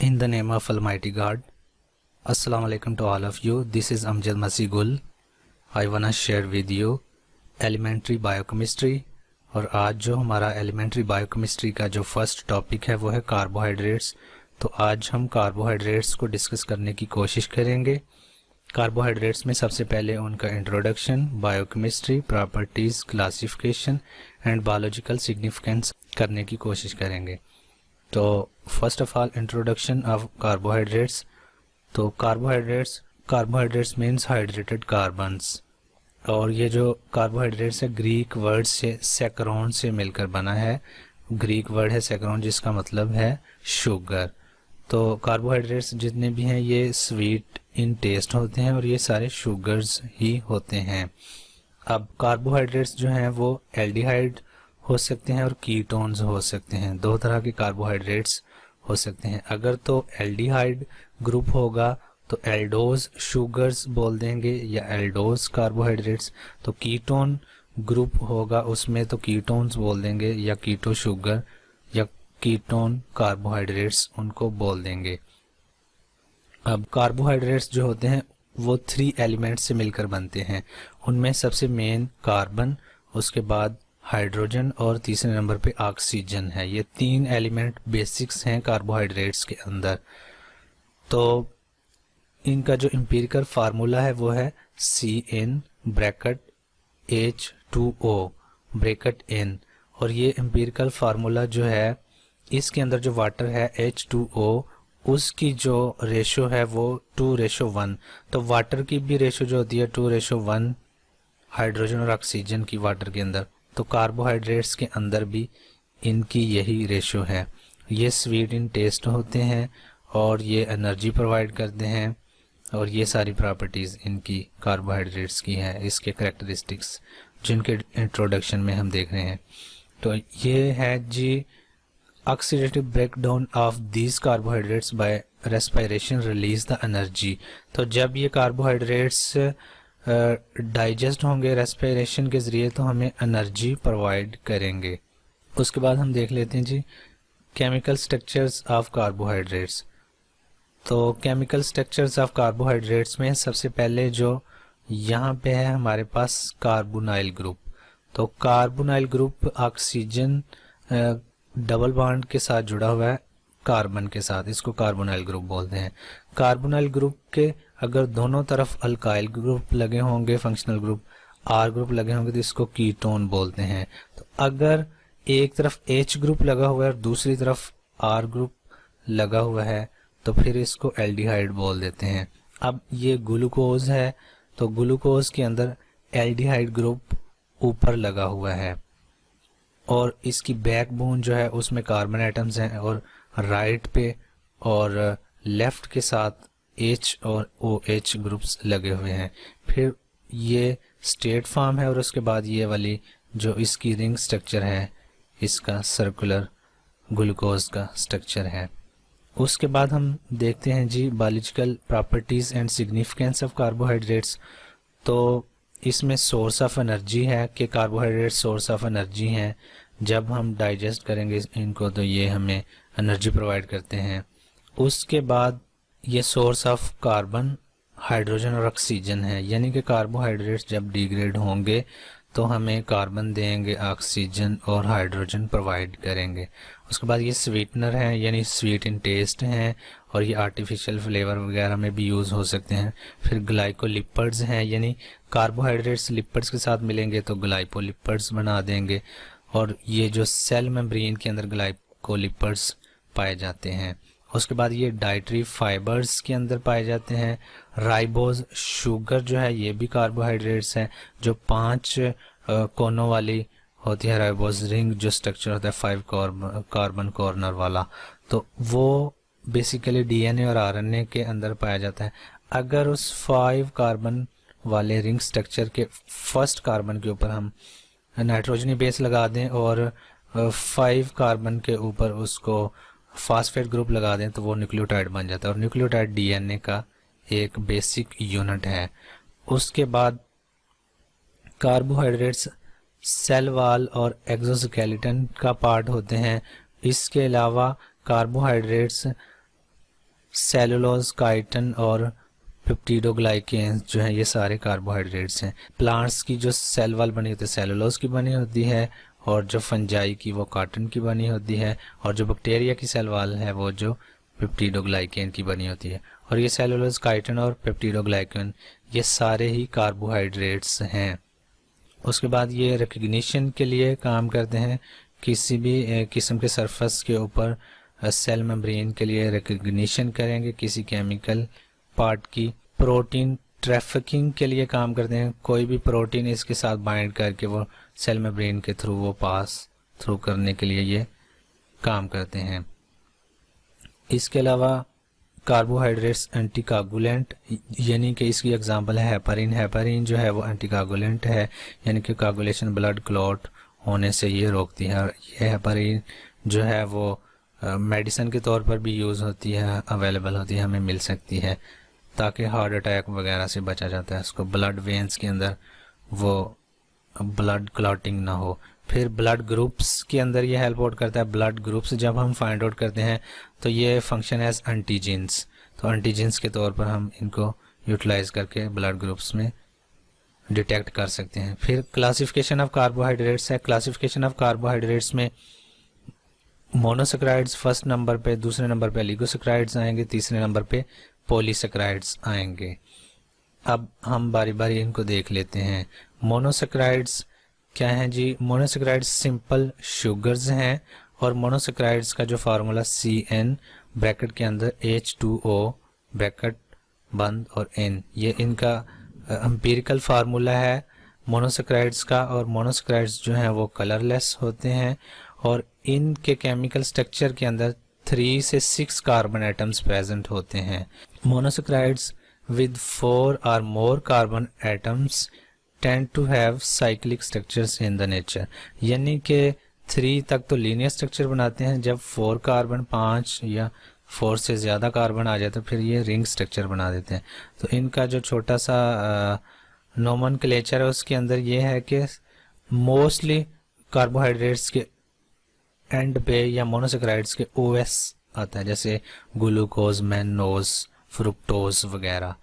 In the name of Almighty God, Assalamu alaikum to all of you. This is Amjad Masih Gul. I wanna share with you elementary biochemistry. और आज जो हमारा elementary biochemistry का जो first topic है वो है carbohydrates. तो आज हम कार्बोहाइड्रेट्स को डिस्कस करने की कोशिश करेंगे। कार्बोहाइड्रेट्स में सबसे पहले उनका introduction, biochemistry, properties, classification and biological significance करने की कोशिश करेंगे। तो first of all introduction of carbohydrates. तो कार्बोहाइड्रेट्स मीन्स हाइड्रेटेड कार्बन्स। और ये जो कार्बोहाइड्रेट्स है ग्रीक वर्ड से सैकरोन से मिलकर बना है। ग्रीक वर्ड है सैकरोन जिसका मतलब है शुगर। तो कार्बोहाइड्रेट्स जितने भी हैं ये स्वीट इन टेस्ट होते हैं और ये सारे शुगर्स ही होते हैं। अब कार्बोहाइड्रेट्स जो हैं वो एल्डिहाइड हो सकते हैं और कीटोन्स हो सकते हैं। दो तरह के कार्बोहाइड्रेट्स हो सकते हैं। अगर तो एल्डिहाइड ग्रुप होगा तो एल्डोज शुगर्स बोल देंगे या एल्डोज कार्बोहाइड्रेट्स। तो कीटोन ग्रुप होगा उसमें तो कीटोन्स बोल देंगे या कीटो शुगर या कीटोन कार्बोहाइड्रेट्स उनको बोल देंगे। अब कार्बोहाइड्रेट्स जो होते हैं वो 3 एलिमेंट्स से मिलकर बनते हैं। उनमें सबसे मेन कार्बन, उसके बाद हाइड्रोजन और तीसरे नंबर पे ऑक्सीजन है। ये 3 एलिमेंट बेसिक्स हैं कार्बोहाइड्रेट्स के अंदर। तो इनका जो एम्पिरिकल फार्मूला है वो है CN bracket H2O bracket N। और ये एम्पिरिकल फार्मूला जो है इसके अंदर जो वाटर है H2O उसकी जो रेशो है वो 2:1। तो वाटर की भी रेशो जो होती है 2:1 हाइड्रोजन और ऑक्सीजन की वाटर के अंदर। तो कार्बोहाइड्रेट्स के अंदर भी इनकी यही रेशो है। ये स्वीट इन टेस्ट होते हैं और ये एनर्जी प्रोवाइड करते हैं और ये सारी प्रॉपर्टीज़ इनकी कार्बोहाइड्रेट्स की है, इसके करेक्टरिस्टिक्स जिनके इंट्रोडक्शन में हम देख रहे हैं। तो ये है जी oxidative breakdown of these carbohydrates by respiration release the energy. तो जब ये कार्बोहाइड्रेट्स डाइजेस्ट होंगे रेस्पिरेशन के ज़रिए तो हमें एनर्जी प्रोवाइड करेंगे। उसके बाद हम देख लेते हैं जी केमिकल स्ट्रक्चर्स ऑफ कार्बोहाइड्रेट्स। तो केमिकल स्ट्रक्चर्स ऑफ कार्बोहाइड्रेट्स में सबसे पहले जो यहाँ पे है हमारे पास कार्बोनाइल ग्रुप। तो carbonyl group oxygen double bond के साथ जुड़ा हुआ है कार्बन के साथ, इसको कार्बोनाइल ग्रुप बोलते हैं। कार्बोनाइल ग्रुप के अगर दोनों तरफ अल्काइल ग्रुप लगे होंगे, फंक्शनल ग्रुप R ग्रुप लगे होंगे तो इसको कीटोन बोलते हैं। तो अगर एक तरफ H ग्रुप लगा हुआ है और दूसरी तरफ R ग्रुप लगा हुआ है तो फिर इसको एल्डिहाइड बोल देते हैं। अब ये ग्लूकोज है तो ग्लूकोज के अंदर एल्डिहाइड ग्रुप ऊपर लगा हुआ है और इसकी बैकबोन जो है उसमें कार्बन एटम्स हैं और राइट पे और लेफ्ट के साथ H और OH ग्रुप्स लगे हुए हैं। फिर ये स्टेट फॉर्म है और उसके बाद ये वाली जो इसकी रिंग स्ट्रक्चर है इसका सर्कुलर ग्लूकोज का स्ट्रक्चर है। उसके बाद हम देखते हैं जी biological properties and significance of carbohydrates. तो इसमें सोर्स ऑफ एनर्जी है कि कार्बोहाइड्रेट सोर्स ऑफ एनर्जी हैं। जब हम डाइजेस्ट करेंगे इनको तो ये हमें एनर्जी प्रोवाइड करते हैं। उसके बाद ये सोर्स ऑफ कार्बन, हाइड्रोजन और ऑक्सीजन है, यानी कि कार्बोहाइड्रेट्स जब डिग्रेड होंगे तो हमें कार्बन देंगे, ऑक्सीजन और हाइड्रोजन प्रोवाइड करेंगे। उसके बाद ये स्वीटनर हैं यानी स्वीट इन टेस्ट हैं और ये आर्टिफिशियल फ्लेवर वगैरह में भी यूज़ हो सकते हैं। फिर ग्लाइकोलिपिड्स हैं यानी कार्बोहाइड्रेट्स लिपिड्स के साथ मिलेंगे तो ग्लाइकोलिपिड्स बना देंगे। और ये जो सेल मेम्ब्रेन के अंदर ग्लाइकोलिपिड्स पाए जाते हैं। उसके बाद ये डाइटरी फाइबर्स के अंदर पाए जाते हैं। राइबोज शुगर जो है ये भी कार्बोहाइड्रेट्स है जो 5 कोनों वाली होती है। राइबोज रिंग जो स्ट्रक्चर होता है 5 कार्बन कॉर्नर वाला, तो वो बेसिकली DNA और RNA के अंदर पाया जाता है। अगर उस 5 कार्बन वाले रिंग स्ट्रक्चर के फर्स्ट कार्बन के ऊपर हम नाइट्रोजनी बेस लगा दें और 5 कार्बन के ऊपर उसको फास्फेट ग्रुप लगा दें तो वो न्यूक्लियोटाइड बन जाता है और न्यूक्लियोटाइड DNA का एक बेसिक यूनिट है। उसके बाद कार्बोहाइड्रेट्स सेल वॉल और एक्सोस्केलेटन का पार्ट होते हैं। इसके अलावा कार्बोहाइड्रेट्स सेलुलोज, काइटिन और पेप्टिडोग्लाइकेन्स जो है ये सारे कार्बोहाइड्रेट्स हैं। प्लांट्स की जो सेल वॉल बनी होती है सेलुलोज की बनी होती है, और जो फंजाई की वो काइटिन की बनी होती है, और जो बैक्टीरिया की सेल वॉल है वो जो पेप्टिडोग्लाइकेन की बनी होती है। और ये सेलुलोज, काइटिन और पेप्टिडोग्लाइकेन ये सारे ही कार्बोहाइड्रेट्स हैं। उसके बाद ये रिकग्निशन के लिए काम करते हैं, किसी भी किस्म के सरफेस के ऊपर सेल मेम्ब्रेन के लिए रिकग्निशन करेंगे किसी केमिकल पार्ट की। प्रोटीन ट्रैफिकिंग के लिए काम करते हैं, कोई भी प्रोटीन इसके साथ बाइंड करके वो सेल मेम्ब्रेन के थ्रू वो पास थ्रू करने के लिए ये काम करते हैं। इसके अलावा कार्बोहाइड्रेट्स एंटीकागुलेंट, यानी कि इसकी एग्जांपल है हेपारिन। हेपारिन जो है वो एंटीकागुलेंट है, यानी कि कागुलेशन ब्लड क्लॉट होने से ये रोकती है। और ये हेपारिन जो है वो मेडिसिन के तौर पर भी यूज़ होती है, अवेलेबल होती है, हमें मिल सकती है, ताकि हार्ट अटैक वगैरह से बचा जाता है। उसको ब्लड वेन्स के अंदर वो ब्लड क्लॉटिंग ना हो। फिर ब्लड ग्रुप्स के अंदर ये हेल्प आउट करता है। ब्लड ग्रुप्स जब हम फाइंड आउट करते हैं तो ये फंक्शन एज एंटीजेंस, तो एंटीजेंस के तौर पर हम इनको यूटिलाइज करके ब्लड ग्रुप्स में डिटेक्ट कर सकते हैं। फिर क्लासिफिकेशन ऑफ कार्बोहाइड्रेट्स है। क्लासिफिकेशन ऑफ कार्बोहाइड्रेट्स में मोनोसेक्राइड्स फर्स्ट नंबर पे, दूसरे नंबर पे ओलिगोसेक्राइड्स आएंगे, तीसरे नंबर पे पॉलीसेक्राइड्स आएंगे। अब हम बारी बारी इनको देख लेते हैं। मोनोसेक्राइड्स क्या हैं जी? मोनोसेक्राइड्स सिंपल शुगर्स हैं, और मोनोसेक्राइड्स का जो फार्मूला CN ब्रैकेट के अंदर H2O ब्रैकेट बंद और N, ये इनका एम्पिरिकल फार्मूला है मोनोसेक्राइड्स का। और मोनोसेक्राइड्स जो हैं वो कलरलेस होते हैं, और इनके केमिकल स्ट्रक्चर के अंदर 3 से 6 कार्बन एटम्स प्रेजेंट होते हैं। Monosaccharides with 4 or more carbon atoms tend to have cyclic structures in the nature, यानी कि 3 तक तो लीनियर स्ट्रक्चर बनाते हैं, जब 4 कार्बन 5 या 4 से ज़्यादा कार्बन आ जाए तो फिर ये रिंग स्ट्रक्चर बना देते हैं। तो इनका जो छोटा सा नोमेनक्लेचर है उसके अंदर ये है कि मोस्टली कार्बोहाइड्रेट्स के एंड पे या मोनोसेक्राइड्स के OS आता है, जैसे ग्लूकोज, मैनोज, फ्रुक्टोज वगैरह,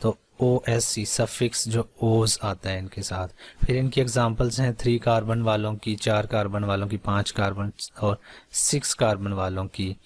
तो OSC सफिक्स जो ओज आता है इनके साथ। फिर इनकी एग्जांपल्स हैं 3 कार्बन वालों की, 4 कार्बन वालों की, 5 कार्बन और 6 कार्बन वालों की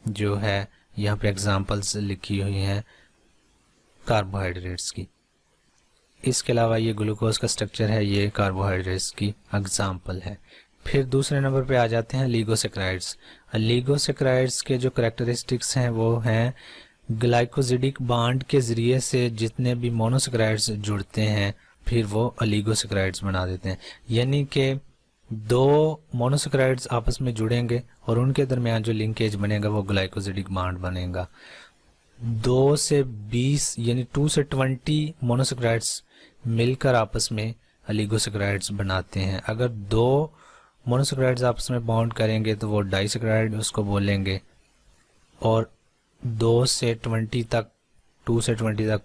जो है यहाँ पे एग्जांपल्स लिखी हुई हैं कार्बोहाइड्रेट्स की। इसके अलावा ये ग्लूकोज का स्ट्रक्चर है, ये कार्बोहाइड्रेट्स की एग्जांपल है। फिर दूसरे नंबर पे आ जाते हैं लिगोसेक्राइड्स। लिगोसेक्राइड्स के जो करेक्टरिस्टिक्स हैं वो हैं ग्लाइकोजिडिक बॉन्ड के ज़रिए से जितने भी मोनोसेक्राइड्स जुड़ते हैं फिर वो ओलिगोसेक्राइड्स बना देते हैं, यानी कि 2 मोनोसेक्राइड्स आपस में जुड़ेंगे और उनके दरमियान जो लिंकेज बनेगा वो ग्लाइकोजिडिक बॉन्ड बनेगा। 2 से 20 यानी 2 से 20 मोनोसेक्राइड्स मिलकर आपस में ओलिगोसेक्राइड्स बनाते हैं। अगर 2 मोनोसेक्राइड्स आपस में बॉन्ड करेंगे तो वो डाइसेक्राइड उसको बोलेंगे, और 2 से 20 तक 2 से 20 तक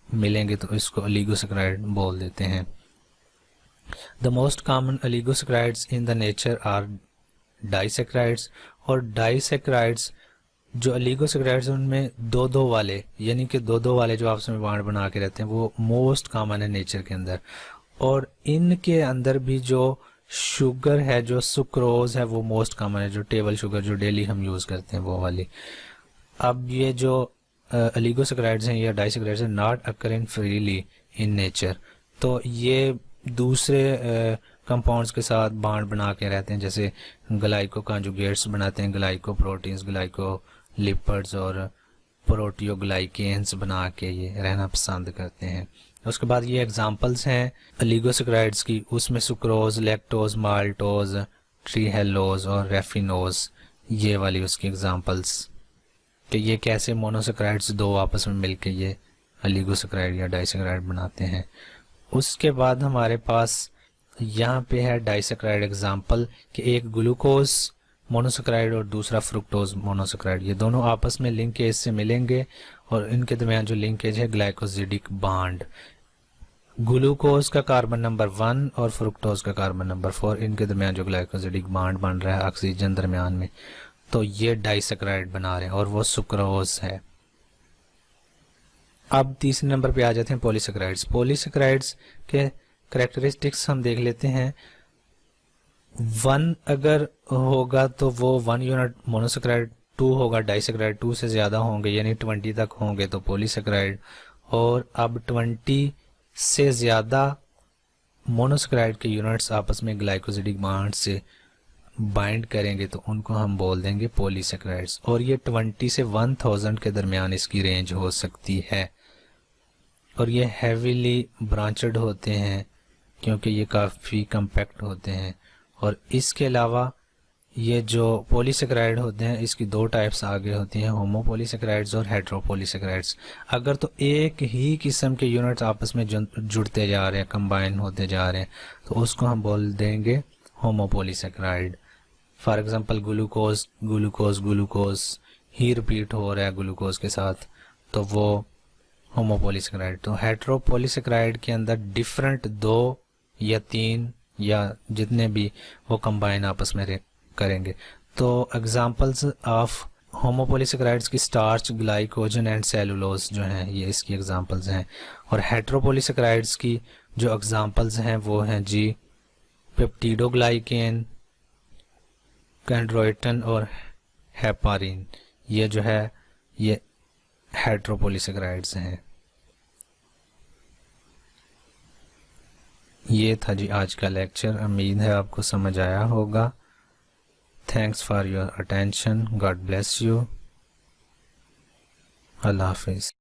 मिलेंगे तो इसको ओलिगोसेक्राइड बोल देते हैं। The most common oligosaccharides in the nature are disaccharides, और डाइसेक्राइड्स जो ओलिगोसेक्राइड्स उनमें 2-2 वाले, यानी कि 2-2 वाले जो आपस में बॉन्ड बना के रहते हैं वो मोस्ट कॉमन है नेचर के अंदर। और इनके अंदर भी जो शुगर है, जो सुक्रोज है, वो मोस्ट कॉमन है, जो टेबल शुगर जो डेली हम यूज़ करते हैं वो वाली। अब ये जो ओलिगोसेक्राइड्स हैं या डाइसेक्राइड्स हैं not occurring freely in nature, तो ये दूसरे कंपाउंड्स के साथ बॉन्ड बना के रहते हैं, जैसे ग्लाइको कॉन्जुगेट्स बनाते हैं, ग्लाइको प्रोटीन्स, ग्लाइको लिपिड्स और प्रोटियोग्लाइकेन्स बना के ये रहना पसंद करते हैं। उसके बाद ये एग्जांपल्स हैं ओलिगोसेक्राइड्स की, उसमें सुक्रोज, लैक्टोज, माल्टोज, ट्रीहेलोज और रेफिनोज, ये वाली उसकी एग्जांपल्स कि ये कैसे मोनोसेक्राइड्स 2 आपस में मिलके ये ओलिगोसेक्राइड या डाइसेक्राइड बनाते हैं। उसके बाद हमारे पास यहाँ पे है डाइसेक्राइड एग्जांपल कि एक ग्लूकोज मोनोसेक्राइड और दूसरा फ्रुक्टोज मोनोसेक्राइड, ये दोनों आपस में लिंकेज से मिलेंगे और इनके दरमियान जो लिंकेज है ग्लाइकोजिडिक बॉन्ड। ग्लूकोज का कार्बन नंबर 1 और फ्रुक्टोज का कार्बन नंबर 4, इनके दरमियान जो ग्लाइकोजिडिक बॉन्ड बन रहा है ऑक्सीजन दरमियान में, तो ये डाइसेक्राइड बना रहे हैं और वो सुक्रोज है। अब तीसरे नंबर पे आ जाते हैं पॉलीसेकेराइड्स। पॉलीसेकेराइड्स के करेक्टरिस्टिक्स हम देख लेते हैं। 1 अगर होगा तो वो 1 यूनिट मोनोसेकेराइड, 2 होगा डाइसेकेराइड, 2 से ज़्यादा होंगे यानी 20 तक होंगे तो पॉलीसेकेराइड, और अब 20 से ज़्यादा मोनोसेकेराइड के यूनिट्स आपस में ग्लाइकोसिडिक बॉन्ड से बाइंड करेंगे तो उनको हम बोल देंगे पॉलीसेकेराइड्स। और ये 20 से 1000 के दरमियान इसकी रेंज हो सकती है, और ये हैवीली ब्रांचेड होते हैं क्योंकि ये काफ़ी कम्पैक्ट होते हैं। और इसके अलावा ये जो पॉलीसेकेराइड होते हैं इसकी 2 टाइप्स आगे होती हैं, होमोपॉलीसेकेराइड्स और हेट्रोपॉलीसेकेराइड्स। अगर तो एक ही किस्म के यूनिट्स आपस में जुड़ते जा रहे हैं, कंबाइन होते जा रहे हैं, तो उसको हम बोल देंगे homopolysaccharide. For example glucose glucose glucose ही रिपीट हो रहा है ग्लूकोज के साथ, तो वो होमोपॉलीसेकेराइड। तो हेट्रोपॉलीसेकेराइड के अंदर डिफरेंट 2 या 3 या जितने भी वो कंबाइन आपस में करेंगे। तो एग्जांपल्स ऑफ होमोपॉलीसेकेराइड्स की स्टार्च, ग्लाइकोजन एंड सेलुलोज जो हैं ये इसकी एग्जांपल्स हैं। और हेट्रोपॉलीसेकेराइड्स की जो एग्जांपल्स हैं वो हैं जी पेप्टिडोग्लाइकेन, कैंड्रोइटन और हेपारिन। ये जो है ये हेट्रोपॉलीसेकेराइड्स हैं। ये था जी आज का लेक्चर, उम्मीद है आपको समझ आया होगा। Thanks for your attention, God bless you, अल्लाह हाफिज़।